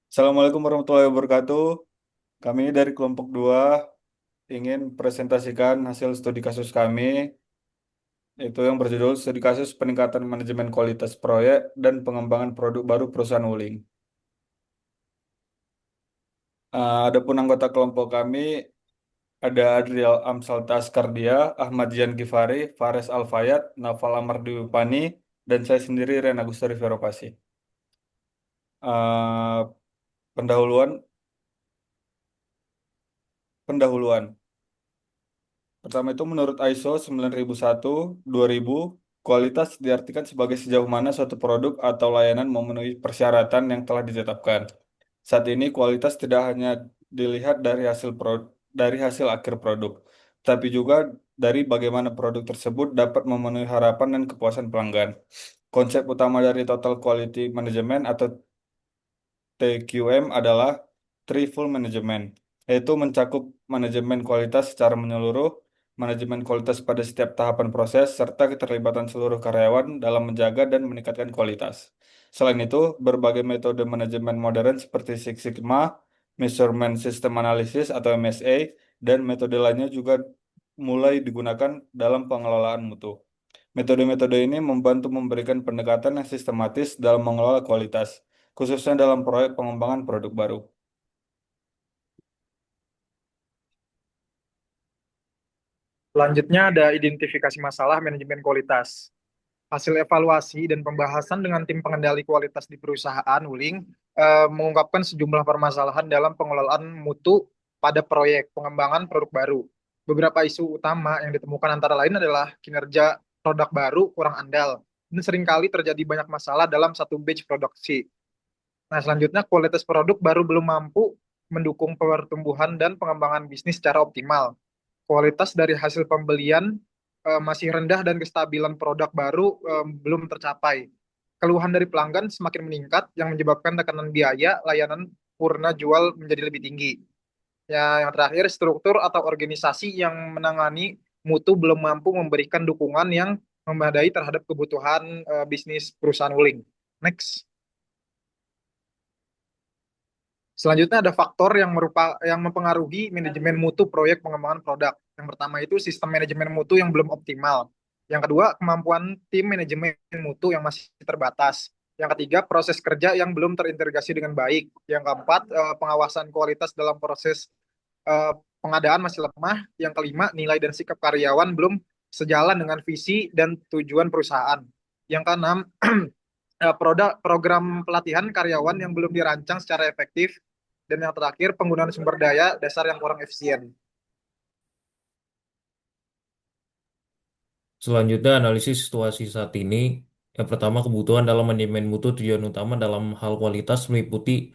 Assalamualaikum warahmatullahi wabarakatuh. Kami dari kelompok 2 ingin presentasikan hasil studi kasus kami, itu yang berjudul Studi Kasus Peningkatan Manajemen Kualitas Proyek dan Pengembangan Produk Baru Perusahaan Wuling. Adapun anggota kelompok kami ada Adriel Amsal Taskardia, Ahmad Zian Gifari, Fares Alfayat, Naufal Amar Dwi, dan saya sendiri Ren Agustari Veropasi. Eh, pendahuluan, pendahuluan. Pertama itu menurut ISO 9001, 2000, kualitas diartikan sebagai sejauh mana suatu produk atau layanan memenuhi persyaratan yang telah ditetapkan. Saat ini kualitas tidak hanya dilihat dari hasil akhir produk, tapi juga dari bagaimana produk tersebut dapat memenuhi harapan dan kepuasan pelanggan. Konsep utama dari Total Quality Management atau TQM adalah Threefold Management, yaitu mencakup manajemen kualitas secara menyeluruh, manajemen kualitas pada setiap tahapan proses, serta keterlibatan seluruh karyawan dalam menjaga dan meningkatkan kualitas. Selain itu, berbagai metode manajemen modern seperti Six Sigma, Measurement System Analysis atau MSA, dan metode lainnya juga mulai digunakan dalam pengelolaan mutu. Metode-metode ini membantu memberikan pendekatan yang sistematis dalam mengelola kualitas, khususnya dalam proyek pengembangan produk baru. Selanjutnya ada identifikasi masalah manajemen kualitas. Hasil evaluasi dan pembahasan dengan tim pengendali kualitas di perusahaan Wuling mengungkapkan sejumlah permasalahan dalam pengelolaan mutu pada proyek pengembangan produk baru. Beberapa isu utama yang ditemukan antara lain adalah kinerja produk baru kurang andal dan seringkali terjadi banyak masalah dalam satu batch produksi. Nah, selanjutnya kualitas produk baru belum mampu mendukung pertumbuhan dan pengembangan bisnis secara optimal. Kualitas dari hasil pembelian masih rendah dan kestabilan produk baru belum tercapai. Keluhan dari pelanggan semakin meningkat yang menyebabkan tekanan biaya layanan purna jual menjadi lebih tinggi. Ya, yang terakhir struktur atau organisasi yang menangani mutu belum mampu memberikan dukungan yang memadai terhadap kebutuhan bisnis perusahaan Wuling. Next. Selanjutnya ada faktor yang mempengaruhi manajemen mutu proyek pengembangan produk. Yang pertama itu sistem manajemen mutu yang belum optimal. Yang kedua, kemampuan tim manajemen mutu yang masih terbatas. Yang ketiga, proses kerja yang belum terintegrasi dengan baik. Yang keempat, pengawasan kualitas dalam proses eh, pengadaan masih lemah. Yang kelima, nilai dan sikap karyawan belum sejalan dengan visi dan tujuan perusahaan. Yang keenam, program pelatihan karyawan yang belum dirancang secara efektif, dan yang terakhir penggunaan sumber daya dasar yang kurang efisien. Selanjutnya, analisis situasi saat ini. Yang pertama, kebutuhan dalam manajemen mutu tujuan utama dalam hal kualitas meliputi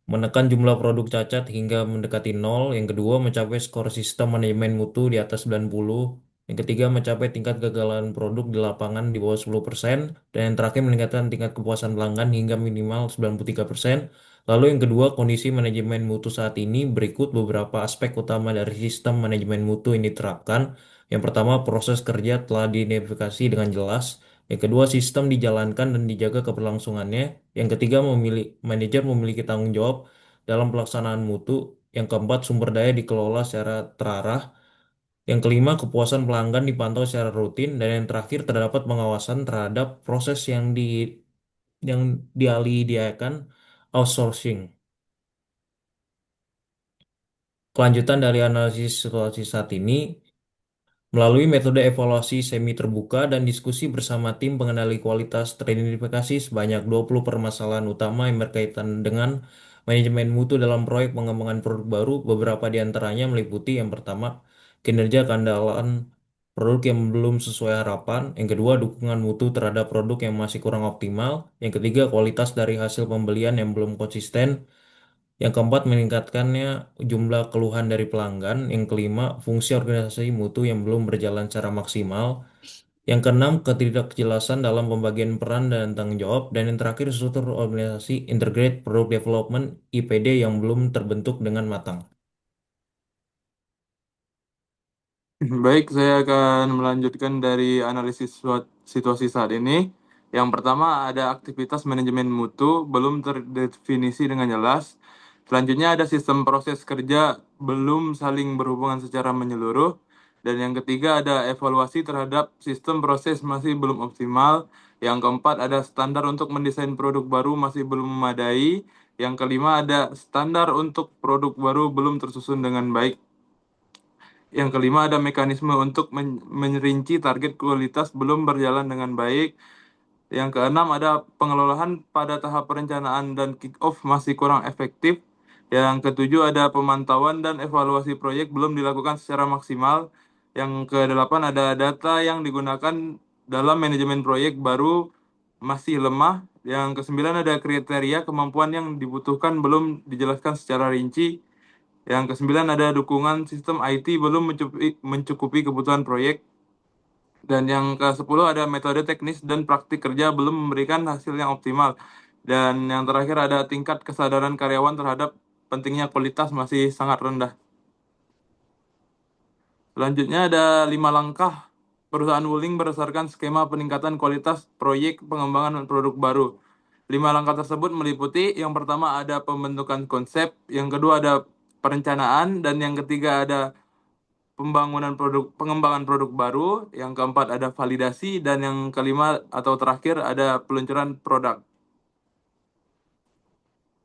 menekan jumlah produk cacat hingga mendekati nol. Yang kedua, mencapai skor sistem manajemen mutu di atas 90. Yang ketiga, mencapai tingkat kegagalan produk di lapangan di bawah 10%. Dan yang terakhir, meningkatkan tingkat kepuasan pelanggan hingga minimal 93%. Lalu yang kedua, kondisi manajemen mutu saat ini berikut beberapa aspek utama dari sistem manajemen mutu yang diterapkan. Yang pertama, proses kerja telah diidentifikasi dengan jelas. Yang kedua, sistem dijalankan dan dijaga keberlangsungannya. Yang ketiga, manajer memiliki tanggung jawab dalam pelaksanaan mutu. Yang keempat, sumber daya dikelola secara terarah. Yang kelima, kepuasan pelanggan dipantau secara rutin. Dan yang terakhir, terdapat pengawasan terhadap proses yang dialihkan outsourcing. Kelanjutan dari analisis situasi saat ini, melalui metode evaluasi semi terbuka dan diskusi bersama tim pengendali kualitas teridentifikasi sebanyak 20 permasalahan utama yang berkaitan dengan manajemen mutu dalam proyek pengembangan produk baru. Beberapa di antaranya meliputi yang pertama, kinerja keandalan produk yang belum sesuai harapan. Yang kedua, dukungan mutu terhadap produk yang masih kurang optimal. Yang ketiga, kualitas dari hasil pembelian yang belum konsisten. Yang keempat, meningkatkannya jumlah keluhan dari pelanggan. Yang kelima, fungsi organisasi mutu yang belum berjalan secara maksimal. Yang keenam, ketidakjelasan dalam pembagian peran dan tanggung jawab. Dan yang terakhir, struktur organisasi Integrated Product Development (IPD) yang belum terbentuk dengan matang. Baik, saya akan melanjutkan dari analisis situasi saat ini. Yang pertama ada aktivitas manajemen mutu belum terdefinisi dengan jelas. Selanjutnya ada sistem proses kerja belum saling berhubungan secara menyeluruh. Dan yang ketiga ada evaluasi terhadap sistem proses masih belum optimal. Yang keempat ada standar untuk mendesain produk baru masih belum memadai. Yang kelima ada standar untuk produk baru belum tersusun dengan baik. Yang kelima ada mekanisme untuk merinci target kualitas belum berjalan dengan baik. Yang keenam ada pengelolaan pada tahap perencanaan dan kick-off masih kurang efektif. Yang ketujuh ada pemantauan dan evaluasi proyek belum dilakukan secara maksimal. Yang kedelapan ada data yang digunakan dalam manajemen proyek baru masih lemah. Yang kesembilan ada kriteria kemampuan yang dibutuhkan belum dijelaskan secara rinci. Yang kesembilan ada dukungan sistem IT belum mencukupi kebutuhan proyek. Dan yang ke-10 ada metode teknis dan praktik kerja belum memberikan hasil yang optimal. Dan yang terakhir ada tingkat kesadaran karyawan terhadap pentingnya kualitas masih sangat rendah. Selanjutnya ada 5 langkah perusahaan Wuling berdasarkan skema peningkatan kualitas proyek pengembangan produk baru. 5 langkah tersebut meliputi yang pertama ada pembentukan konsep, yang kedua ada perencanaan, dan yang ketiga ada pengembangan produk baru, yang keempat ada validasi, dan yang kelima atau terakhir ada peluncuran produk.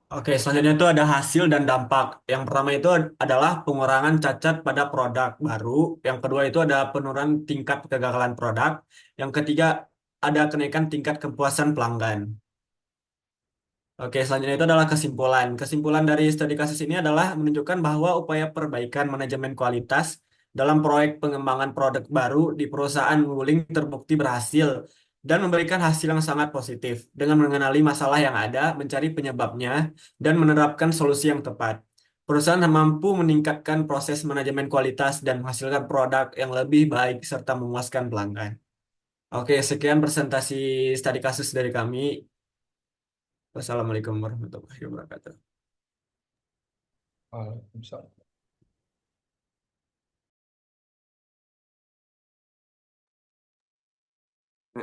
Oke, selanjutnya itu ada hasil dan dampak. Yang pertama itu adalah pengurangan cacat pada produk baru. Yang kedua itu ada penurunan tingkat kegagalan produk. Yang ketiga ada kenaikan tingkat kepuasan pelanggan. Oke, selanjutnya itu adalah kesimpulan. Kesimpulan dari studi kasus ini adalah menunjukkan bahwa upaya perbaikan manajemen kualitas dalam proyek pengembangan produk baru di perusahaan Wuling terbukti berhasil dan memberikan hasil yang sangat positif dengan mengenali masalah yang ada, mencari penyebabnya, dan menerapkan solusi yang tepat. Perusahaan mampu meningkatkan proses manajemen kualitas dan menghasilkan produk yang lebih baik serta memuaskan pelanggan. Oke, sekian presentasi studi kasus dari kami. Wassalamualaikum warahmatullahi wabarakatuh. Waalaikumsalam.